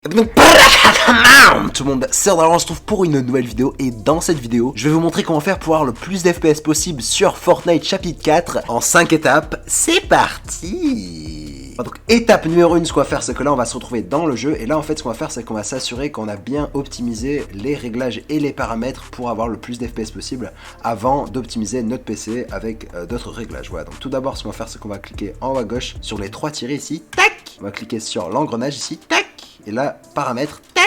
Tout le monde, c'est André, on se retrouve pour une nouvelle vidéo et dans cette vidéo, je vais vous montrer comment faire pour avoir le plus d'FPS possible sur Fortnite chapitre 4 en 5 étapes. C'est parti! Donc étape numéro 1, ce qu'on va faire, c'est que là on va se retrouver dans le jeu et là en fait ce qu'on va faire, c'est qu'on va s'assurer qu'on a bien optimisé les réglages et les paramètres pour avoir le plus d'FPS possible avant d'optimiser notre PC avec d'autres réglages. Voilà, donc tout d'abord ce qu'on va faire, c'est qu'on va cliquer en haut à gauche sur les 3 tirés ici, tac! On va cliquer sur l'engrenage ici, tac! Et là, paramètres, tac!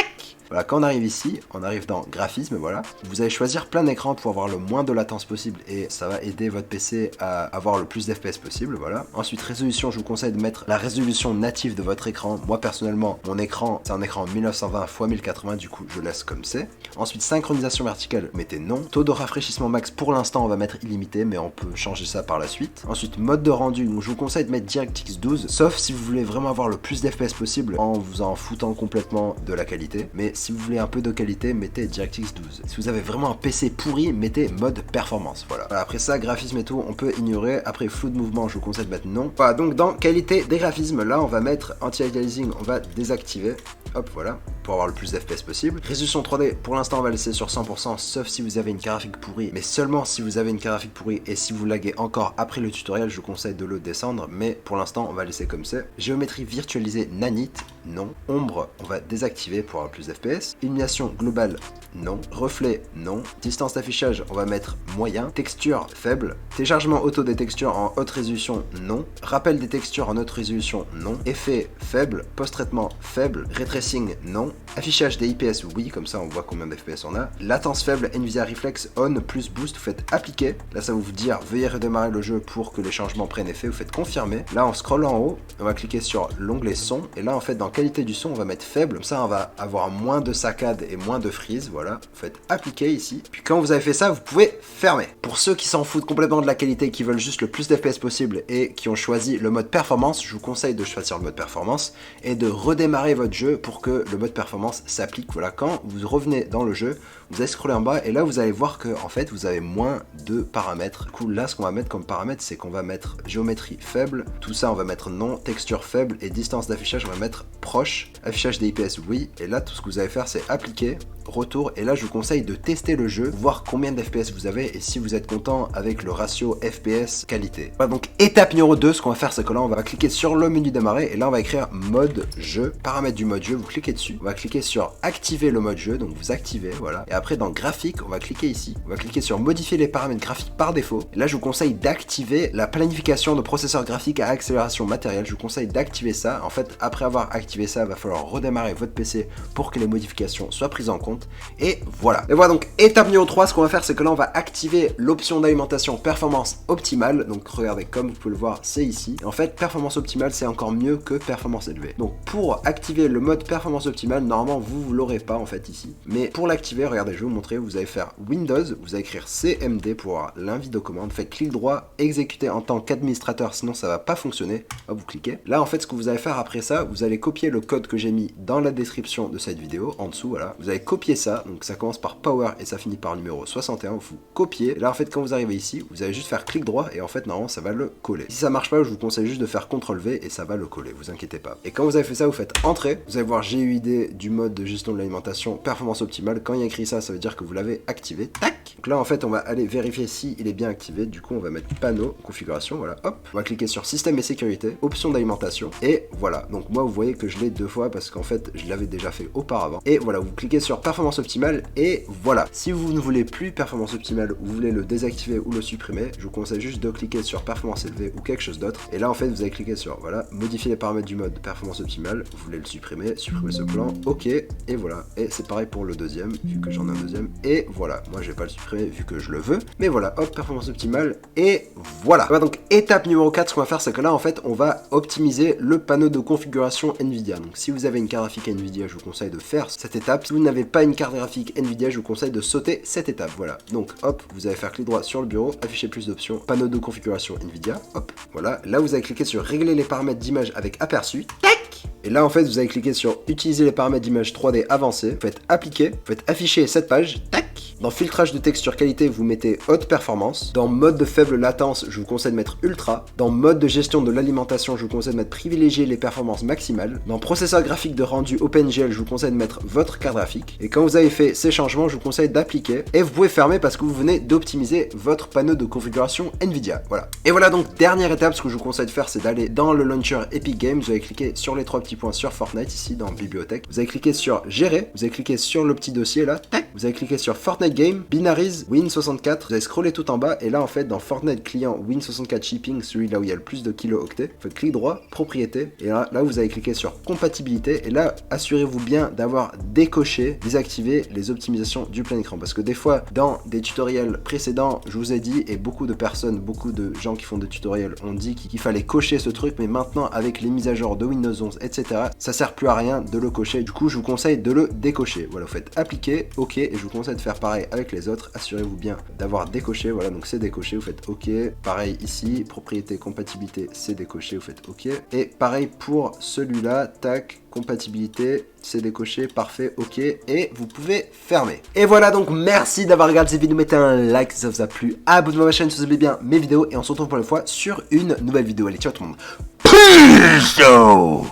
Voilà, quand on arrive ici, on arrive dans graphisme, voilà. Vous allez choisir plein d'écrans pour avoir le moins de latence possible et ça va aider votre PC à avoir le plus d'FPS possible, voilà. Ensuite, résolution, je vous conseille de mettre la résolution native de votre écran. Moi, personnellement, mon écran, c'est un écran 1920 x 1080, du coup, je laisse comme c'est. Ensuite, synchronisation verticale, mettez non. Taux de rafraîchissement max, pour l'instant, on va mettre illimité, mais on peut changer ça par la suite. Ensuite, mode de rendu, donc je vous conseille de mettre DirectX 12, sauf si vous voulez vraiment avoir le plus d'FPS possible en vous en foutant complètement de la qualité. Mais si vous voulez un peu de qualité, mettez DirectX 12. Si vous avez vraiment un PC pourri, mettez mode performance. Voilà. Après ça, graphisme et tout, on peut ignorer. Après flou de mouvement, je vous conseille de mettre non. Voilà, donc dans qualité des graphismes, là, on va mettre anti-aliasing, on va désactiver. Hop, voilà, pour avoir le plus d'FPS possible. Résolution 3D, pour l'instant, on va laisser sur 100%, sauf si vous avez une carte graphique pourrie. Mais seulement si vous avez une carte graphique pourrie et si vous laguez encore après le tutoriel, je vous conseille de le descendre. Mais pour l'instant, on va laisser comme c'est. Géométrie virtualisée nanite, non. Ombre, on va désactiver pour avoir plus d'FPS. Illumination globale, non. Reflet, non. Distance d'affichage, on va mettre moyen. Texture, faible. Téléchargement auto des textures en haute résolution, non. Rappel des textures en haute résolution, non. Effet, faible. Post-traitement, faible. Retracing, non. Affichage des IPS, oui, comme ça on voit combien d'FPS on a. Latence faible, Nvidia Reflex, on plus boost, vous faites appliquer. Là ça va vous dire, veuillez redémarrer le jeu pour que les changements prennent effet, vous faites confirmer. Là on scrolle en haut, on va cliquer sur l'onglet son. Et là en fait dans qualité du son, on va mettre faible. Comme ça on va avoir moins de saccades et moins de freeze, voilà. Vous faites appliquer ici. Puis quand vous avez fait ça, vous pouvez fermer. Pour ceux qui s'en foutent complètement de la qualité, qui veulent juste le plus d'FPS possible et qui ont choisi le mode performance, je vous conseille de choisir le mode performance et de redémarrer votre jeu pour que le mode performance s'applique. Voilà, quand vous revenez dans le jeu, vous allez scroller en bas et là vous allez voir que en fait vous avez moins de paramètres. Du coup là ce qu'on va mettre comme paramètre, c'est qu'on va mettre géométrie faible, tout ça on va mettre non, texture faible et distance d'affichage on va mettre proche, affichage des IPS oui, et là tout ce que vous allez faire c'est appliquer, retour, et là je vous conseille de tester le jeu, voir combien d'FPS vous avez et si vous êtes content avec le ratio FPS qualité. Voilà, donc étape numéro 2, ce qu'on va faire c'est que là on va cliquer sur le menu démarrer et là on va écrire mode jeu, paramètres du mode jeu, vous cliquez dessus, on va cliquer sur activer le mode jeu, donc vous activez, voilà, et après dans graphique on va cliquer ici, on va cliquer sur modifier les paramètres graphiques par défaut, et là je vous conseille d'activer la planification de processeur graphique à accélération matérielle, je vous conseille d'activer ça. En fait après avoir activé ça, il va falloir redémarrer votre PC pour que les modifications soient prises en compte. Et voilà. Et voilà, donc étape numéro 3, ce qu'on va faire c'est que là on va activer l'option d'alimentation performance optimale. Donc regardez, comme vous pouvez le voir, c'est ici. En fait performance optimale c'est encore mieux que performance élevée. Donc pour activer le mode performance optimale, normalement vous l'aurez pas en fait ici. Mais pour l'activer, regardez, je vais vous montrer, vous allez faire Windows, vous allez écrire CMD pour avoir l'invite de commande, faites clic droit, exécuter en tant qu'administrateur, sinon ça va pas fonctionner. Hop, vous cliquez. Là en fait ce que vous allez faire après ça, vous allez copier le code que j'ai mis dans la description de cette vidéo, en dessous, voilà. Vous allez copier ça, donc ça commence par Power et ça finit par numéro 61, vous copiez. Et là en fait quand vous arrivez ici, vous allez juste faire clic droit et en fait normalement ça va le coller. Si ça marche pas, je vous conseille juste de faire CTRL V et ça va le coller, vous inquiétez pas. Et quand vous avez fait ça, vous faites Entrée, vous allez voir GUID du mode de gestion de l'alimentation performance optimale. Quand il y a écrit ça, ça veut dire que vous l'avez activé. Tac. Donc là en fait on va aller vérifier si il est bien activé. Du coup on va mettre panneau, configuration, voilà, hop. On va cliquer sur système et sécurité, option d'alimentation et voilà. Donc moi vous voyez que je l'ai 2 fois parce qu'en fait je l'avais déjà fait auparavant. Et voilà, vous cliquez sur performance optimale et voilà. Si vous ne voulez plus performance optimale ou vous voulez le désactiver ou le supprimer, je vous conseille juste de cliquer sur performance élevée ou quelque chose d'autre. Et là en fait vous allez cliquer sur voilà, modifier les paramètres du mode performance optimale, vous voulez le supprimer, supprimer ce plan, ok, et voilà. Et c'est pareil pour le deuxième, vu que j'en ai un deuxième, et voilà. Moi je vais pas le supprimer vu que je le veux, mais voilà, hop, performance optimale, et voilà. Voilà, donc étape numéro 4, ce qu'on va faire c'est que là en fait on va optimiser le panneau de configuration Nvidia. Donc si vous avez une carte graphique Nvidia, je vous conseille de faire cette étape. Si vous n'avez pas une carte graphique Nvidia, je vous conseille de sauter cette étape, voilà. Donc hop, vous allez faire clic droit sur le bureau, afficher plus d'options, panneau de configuration Nvidia, hop, voilà. Là vous allez cliquer sur régler les paramètres d'image avec aperçu, tac. Et là en fait vous allez cliquer sur utiliser les paramètres d'image 3D avancés, vous faites appliquer, vous faites afficher cette page, tac. Dans filtrage de texture qualité, vous mettez haute performance. Dans mode de faible latence, je vous conseille de mettre ultra. Dans mode de gestion de l'alimentation, je vous conseille de mettre privilégier les performances maximales. Dans processeur graphique de rendu OpenGL, je vous conseille de mettre votre carte graphique. Et quand vous avez fait ces changements, je vous conseille d'appliquer. Et vous pouvez fermer parce que vous venez d'optimiser votre panneau de configuration Nvidia. Voilà. Et voilà donc dernière étape, ce que je vous conseille de faire, c'est d'aller dans le launcher Epic Games. Vous allez cliquer sur les trois petits points sur Fortnite ici dans bibliothèque. Vous allez cliquer sur gérer. Vous allez cliquer sur le petit dossier là. Tac. Vous allez cliquer sur Fortnite Game, Binaries, Win64, vous allez scroller tout en bas et là en fait dans Fortnite client Win64 shipping, celui là où il y a le plus de kilo-octets, vous faites clic droit, propriété et là vous allez cliquer sur compatibilité et là assurez-vous bien d'avoir décoché, désactivé les optimisations du plein écran parce que des fois dans des tutoriels précédents je vous ai dit et beaucoup de personnes, beaucoup de gens qui font des tutoriels ont dit qu'il fallait cocher ce truc mais maintenant avec les mises à jour de Windows 11 etc ça sert plus à rien de le cocher, du coup je vous conseille de le décocher. Voilà, vous faites appliquer, ok et je vous conseille de faire pareil avec les autres, assurez-vous bien d'avoir décoché, voilà donc c'est décoché, vous faites ok, pareil ici, propriété, compatibilité, c'est décoché, vous faites ok, et pareil pour celui-là, tac, compatibilité, c'est décoché, parfait, ok, et vous pouvez fermer. Et voilà donc, merci d'avoir regardé cette vidéo, mettez un like si ça vous a plu, abonnez-vous à ma chaîne si vous aimez bien mes vidéos, et on se retrouve pour une fois sur une nouvelle vidéo. Allez, ciao tout le monde. Peace!